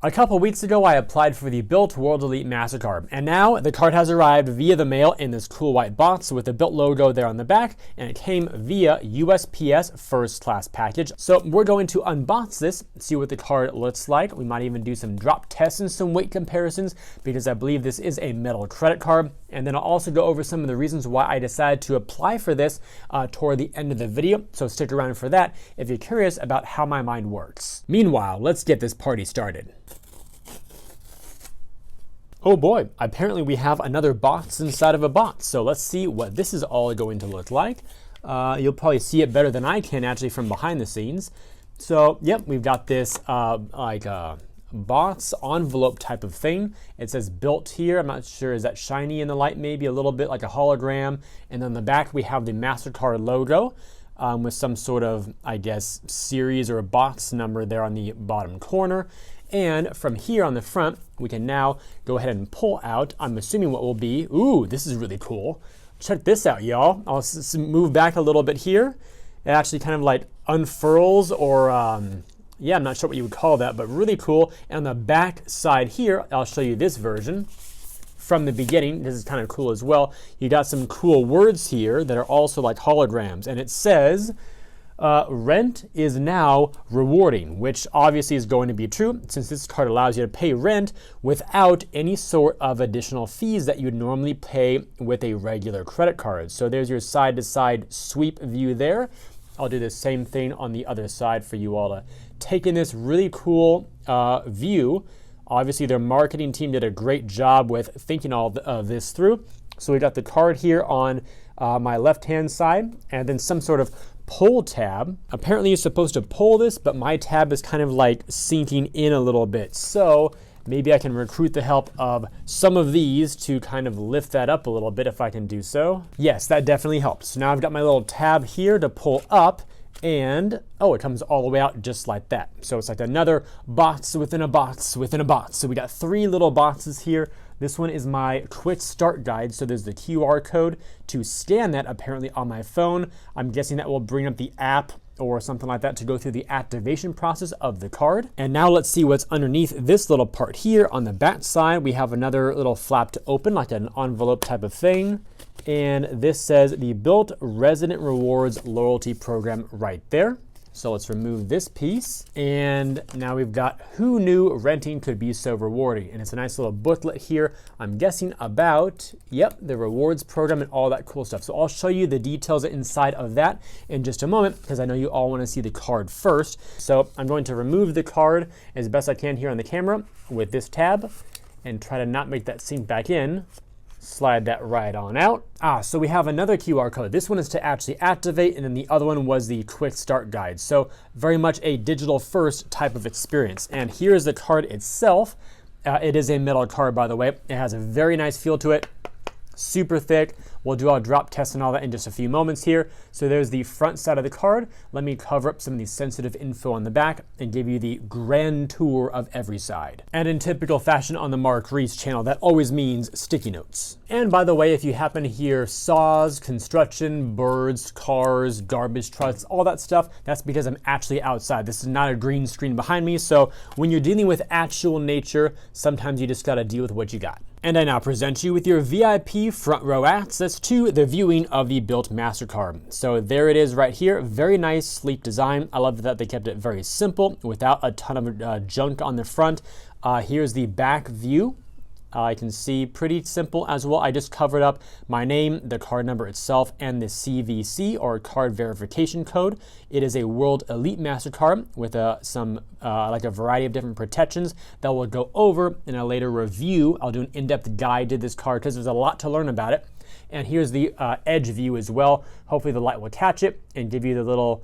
A couple weeks ago, I applied for the Bilt World Elite Mastercard, and now the card has arrived via the mail in this cool white box with the Bilt logo there on the back, and it came via USPS first class package. So we're going to unbox this, see what the card looks like. We might even do some drop tests and some weight comparisons because I believe this is a metal credit card. And then I'll also go over some of the reasons why I decided to apply for this toward the end of the video. So stick around for that if you're curious about how my mind works. Meanwhile, let's get this party started. Oh boy, apparently we have another box inside of a box. So let's see what this is all going to look like. You'll probably see it better than I can actually from behind the scenes. So yep, we've got this box envelope type of thing. It says Bilt here. I'm not sure, is that shiny in the light? Maybe a little bit like a hologram. And then on the back we have the MasterCard logo with some sort of, I guess, series or a box number there on the bottom corner. And from here on the front, we can now go ahead and pull out, I'm assuming what will be, ooh, this is really cool. Check this out, y'all. I'll move back a little bit here. It actually kind of like unfurls or, yeah, I'm not sure what you would call that, but really cool. And on the back side here, I'll show you this version from the beginning. This is kind of cool as well. You got some cool words here that are also like holograms. And it says, rent is now rewarding, which obviously is going to be true since this card allows you to pay rent without any sort of additional fees that you'd normally pay with a regular credit card. So there's your side-to-side sweep view there. I'll do the same thing on the other side for you all to take in this really cool view. Obviously, their marketing team did a great job with thinking all of this through. So we got the card here on my left-hand side and then some sort of pull tab. Apparently you're supposed to pull this, but my tab is kind of like sinking in a little bit. So maybe I can recruit the help of some of these to kind of lift that up a little bit if I can do so. Yes, that definitely helps. So now I've got my little tab here to pull up and, oh, it comes all the way out just like that. So it's like another box within a box within a box. So we got 3 little boxes here. This one is my quick start guide. So there's the QR code to scan that apparently on my phone. I'm guessing that will bring up the app or something like that to go through the activation process of the card. And now let's see what's underneath this little part here. On the back side, we have another little flap to open, like an envelope type of thing. And this says the Bilt Resident Rewards Loyalty Program right there. So let's remove this piece. And now we've got who knew renting could be so rewarding. And it's a nice little booklet here. I'm guessing about, yep, the rewards program and all that cool stuff. So I'll show you the details inside of that in just a moment because I know you all want to see the card first. So I'm going to remove the card as best I can here on the camera with this tab and try to not make that sink back in. Slide that right on out. So we have another QR code. This one is to actually activate, and then the other one was the quick start guide. So very much a digital first type of experience. And here's the card itself. It is a metal card, by the way. It has a very nice feel to it. Super thick. We'll do our drop test and all that in just a few moments here. So there's the front side of the card. Let me cover up some of the sensitive info on the back and give you the grand tour of every side. And in typical fashion on the Reese channel, that always means sticky notes. And by the way, if you happen to hear saws, construction, birds, cars, garbage trucks, all that stuff, that's because I'm actually outside. This is not a green screen behind me. So when you're dealing with actual nature, sometimes you just gotta deal with what you got. And I now present you with your VIP front row access to the viewing of the Bilt Mastercard. So there it is right here. Very nice, sleek design. I love that they kept it very simple without a ton of junk on the front. Here's the back view. I can see pretty simple as well. I just covered up my name, the card number itself, and the CVC or card verification code. It is a World Elite Mastercard with like a variety of different protections that we'll go over in a later review. I'll do an in-depth guide to this card because there's a lot to learn about it. And here's the edge view as well. Hopefully the light will catch it and give you the little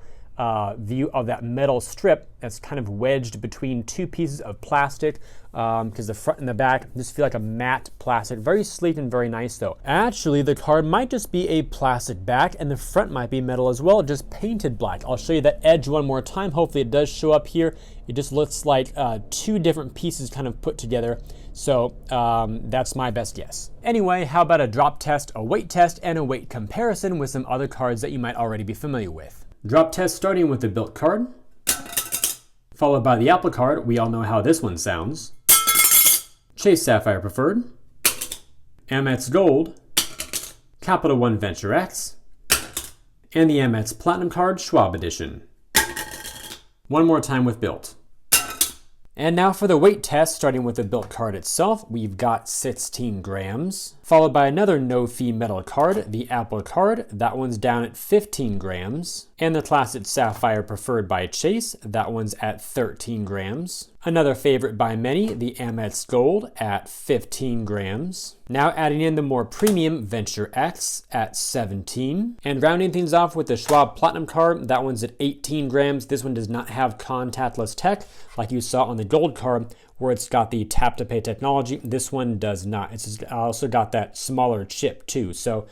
view of that metal strip that's kind of wedged between 2 pieces of plastic because the front and the back just feel like a matte plastic. Very sleek and very nice though. Actually, the card might just be a plastic back and the front might be metal as well, just painted black. I'll show you that edge one more time. Hopefully it does show up here. It just looks like 2 different pieces kind of put together. So that's my best guess. Anyway, how about a drop test, a weight test, and a weight comparison with some other cards that you might already be familiar with. Drop test starting with the Bilt card. Followed by the Apple Card, we all know how this one sounds. Chase Sapphire Preferred, Amex Gold, Capital One Venture X, and the Amex Platinum Card Schwab Edition. One more time with Bilt. And now for the weight test, starting with the Bilt card itself, we've got 16 grams, followed by another no-fee metal card, the Apple Card. That one's down at 15 grams. And the Classic Sapphire Preferred by Chase, that one's at 13 grams. Another favorite by many, the Amex Gold at 15 grams. Now adding in the more premium Venture X at 17. And rounding things off with the Schwab Platinum Card, that one's at 18 grams. This one does not have contactless tech like you saw on the Gold Card, where it's got the tap to pay technology. This one does not. It's just also got that smaller chip too. So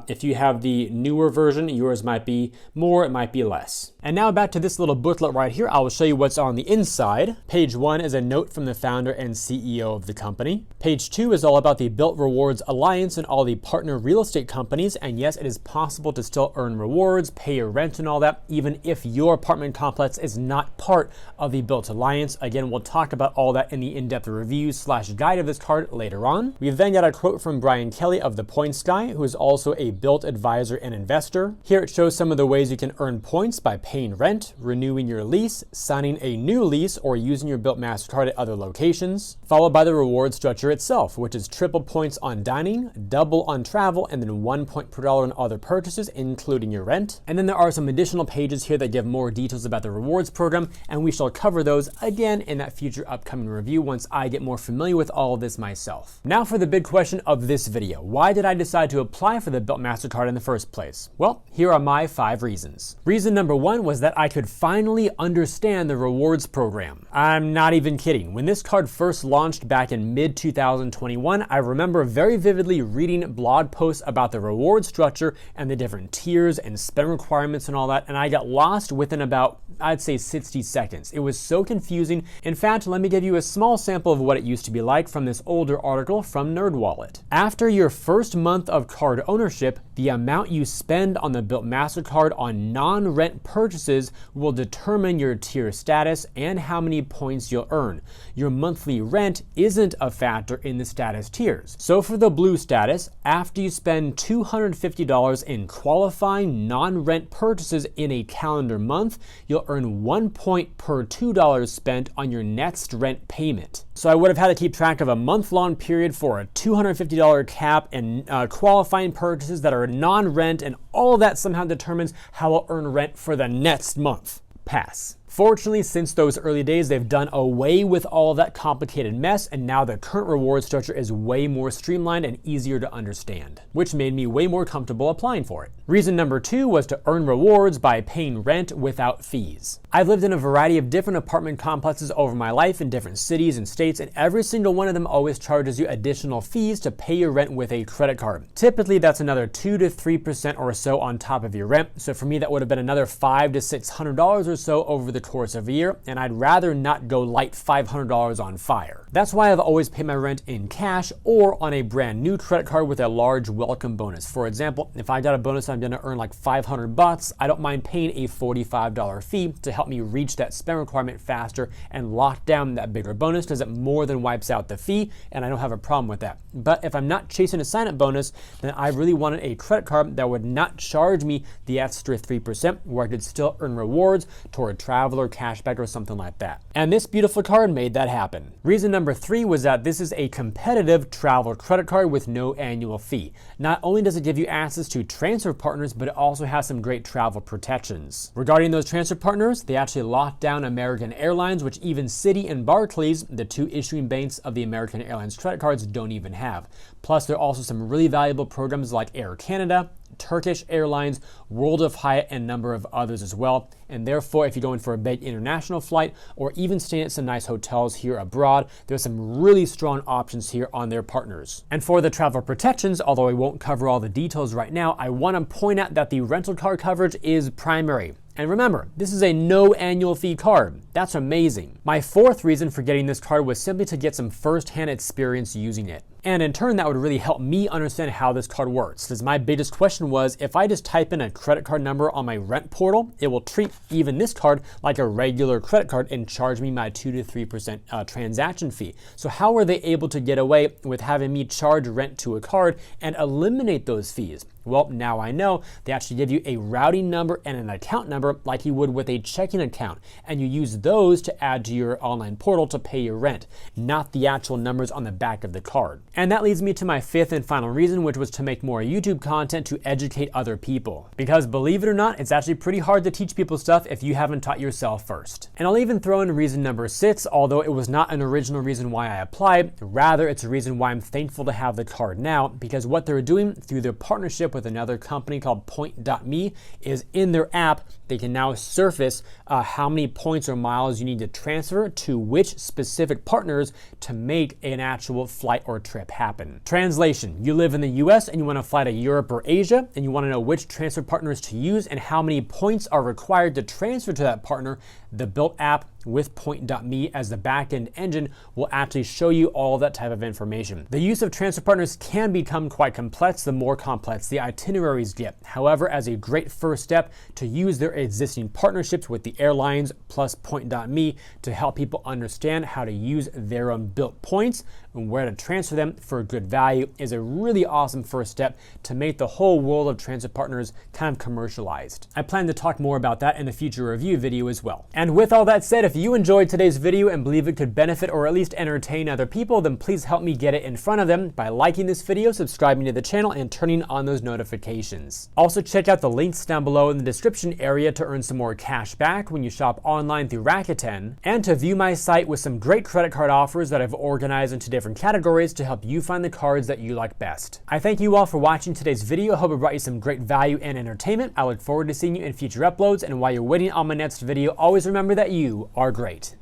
if you have the newer version, yours might be more, it might be less. And now back to this little booklet right here. I will show you what's on the inside. Page 1 is a note from the founder and CEO of the company. Page 2 is all about the Bilt Rewards Alliance and all the partner real estate companies. And yes, it is possible to still earn rewards, pay your rent and all that, even if your apartment complex is not part of the Bilt Alliance. Again, we'll talk about all that in the in-depth review / guide of this card later on. We've then got a quote from Brian Kelly of The Points Guy, who is also a Bilt advisor and investor. Here it shows some of the ways you can earn points by paying rent, renewing your lease, signing a new lease, or using your Bilt Mastercard at other locations, followed by the reward structure itself, which is triple points on dining, double on travel, and then 1 point per dollar on other purchases, including your rent. And then there are some additional pages here that give more details about the rewards program, and we shall cover those again in that future upcoming review once I get more familiar with all of this myself. Now for the big question of this video. Why did I decide to apply for the Bilt Mastercard in the first place? Well, here are my 5 reasons. Reason number 1 was that I could finally understand the rewards program. I'm not even kidding. When this card first launched back in mid-2021, I remember very vividly reading blog posts about the reward structure and the different tiers and spend requirements and all that, and I got lost within about, I'd say, 60 seconds. It was so confusing. In fact, let me give you a small sample of what it used to be like from this older article from NerdWallet. After your first month of card ownership, the amount you spend on the Bilt Mastercard on non-rent purchases will determine your tier status and how many points you'll earn. Your monthly rent isn't a factor in the status tiers. So for the blue status, after you spend $250 in qualifying non-rent purchases in a calendar month, you'll earn 1 point per $2 spent on your next rent payment. So I would have had to keep track of a month-long period for a $250 cap and qualifying purchases that are non-rent, and all of that somehow determines how I'll earn rent for the next month. Pass. Fortunately, since those early days, they've done away with all of that complicated mess, and now the current reward structure is way more streamlined and easier to understand, which made me way more comfortable applying for it. Reason number 2 was to earn rewards by paying rent without fees. I've lived in a variety of different apartment complexes over my life in different cities and states, and every single one of them always charges you additional fees to pay your rent with a credit card. Typically, that's another 2 to 3% or so on top of your rent. So for me, that would have been another $500 to $600 or so over the course of a year, and I'd rather not go light $500 on fire. That's why I've always paid my rent in cash or on a brand new credit card with a large welcome bonus. For example, if I got a bonus I'm gonna earn like $500, I don't mind paying a $45 fee to help me reach that spend requirement faster and lock down that bigger bonus, because it more than wipes out the fee, and I don't have a problem with that. But if I'm not chasing a sign-up bonus, then I really wanted a credit card that would not charge me the extra 3%, where I could still earn rewards toward travel or cashback or something like that. And this beautiful card made that happen. Reason number 3 was that this is a competitive travel credit card with no annual fee. Not only does it give you access to transfer partners, but it also has some great travel protections. Regarding those transfer partners, they actually locked down American Airlines, which even Citi and Barclays, the 2 issuing banks of the American Airlines credit cards, don't even have. Plus, there are also some really valuable programs like Air Canada, Turkish Airlines, World of Hyatt, and a number of others as well. And therefore, if you're going for a big international flight or even staying at some nice hotels here abroad, there's some really strong options here on their partners. And for the travel protections, although I won't cover all the details right now, I want to point out that the rental car coverage is primary. And remember, this is a no annual fee card. That's amazing. My 4th reason for getting this card was simply to get some first-hand experience using it. And in turn, that would really help me understand how this card works. Because my biggest question was, if I just type in a credit card number on my rent portal, it will treat even this card like a regular credit card and charge me my 2 to 3% transaction fee. So how were they able to get away with having me charge rent to a card and eliminate those fees? Well, now I know. They actually give you a routing number and an account number like you would with a checking account, and you use those to add to your online portal to pay your rent, not the actual numbers on the back of the card. And that leads me to my fifth and final reason, which was to make more YouTube content to educate other people. Because believe it or not, it's actually pretty hard to teach people stuff if you haven't taught yourself first. And I'll even throw in reason number 6, although it was not an original reason why I applied, rather it's a reason why I'm thankful to have the card now, because what they're doing through their partnership with another company called Point.me is in their app, they can now surface how many points or miles you need to transfer to which specific partners to make an actual flight or trip happen. Translation: you live in the US and you want to fly to Europe or Asia, and you want to know which transfer partners to use and how many points are required to transfer to that partner. The Bilt app with Point.me as the back-end engine will actually show you all that type of information. The use of transfer partners can become quite complex the more complex the itineraries get. However, as a great first step, to use their existing partnerships with the airlines plus Point.me to help people understand how to use their own Bilt points and where to transfer them for a good value is a really awesome first step to make the whole world of transfer partners kind of commercialized. I plan to talk more about that in a future review video as well. And with all that said, if you enjoyed today's video and believe it could benefit or at least entertain other people, then please help me get it in front of them by liking this video, subscribing to the channel, and turning on those notifications. Also, check out the links down below in the description area to earn some more cash back when you shop online through Rakuten, and to view my site with some great credit card offers that I've organized into different categories to help you find the cards that you like best. I thank you all for watching today's video. I hope it brought you some great value and entertainment. I look forward to seeing you in future uploads, and while you're waiting on my next video, always remember that you are great.